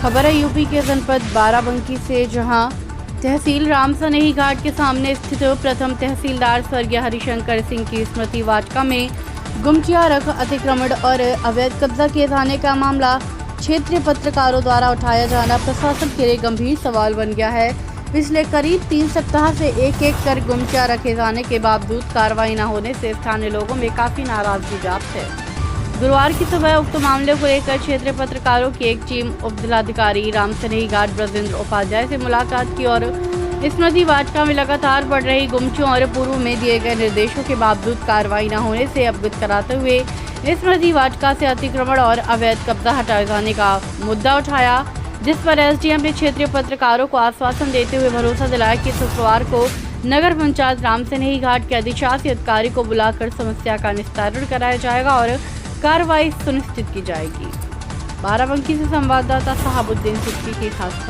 खबर है यूपी के जनपद बाराबंकी से, जहां तहसील रामसनेही घाट के सामने स्थित प्रथम तहसीलदार स्वर्गीय हरिशंकर सिंह की स्मृति वाटिका में गुमटिया रख अतिक्रमण और अवैध कब्जा किए जाने का मामला क्षेत्रीय पत्रकारों द्वारा उठाया जाना प्रशासन के लिए गंभीर सवाल बन गया है। पिछले करीब 3 सप्ताह से एक कर गुमटिया रखे जाने के बावजूद कार्रवाई न होने से स्थानीय लोगों में काफी नाराजगी व्याप्त है। गुरुवार की सुबह उक्त मामले को लेकर क्षेत्रीय पत्रकारों की एक टीम उपजिलाधिकारी रामसनेही घाट ब्रजेंद्र उपाध्याय से मुलाकात की और स्मृति वाटिका में लगातार बढ़ रही गुमटियों और पूर्व में दिए गए निर्देशों के बावजूद कार्रवाई न होने से अवगत कराते हुए स्मृति वाटिका से अतिक्रमण और अवैध कब्जा हटाए जाने का मुद्दा उठाया, जिस पर एसडीएम ने क्षेत्रीय पत्रकारों को आश्वासन देते हुए भरोसा दिलाया कि शुक्रवार को नगर पंचायत रामसनेही घाट के अधिशासी अधिकारी को बुलाकर समस्या का निस्तारण कराया जाएगा और कार्रवाई सुनिश्चित की जाएगी। बाराबंकी से संवाददाता साहबुद्दीन सिद्दीकी की खास खबर।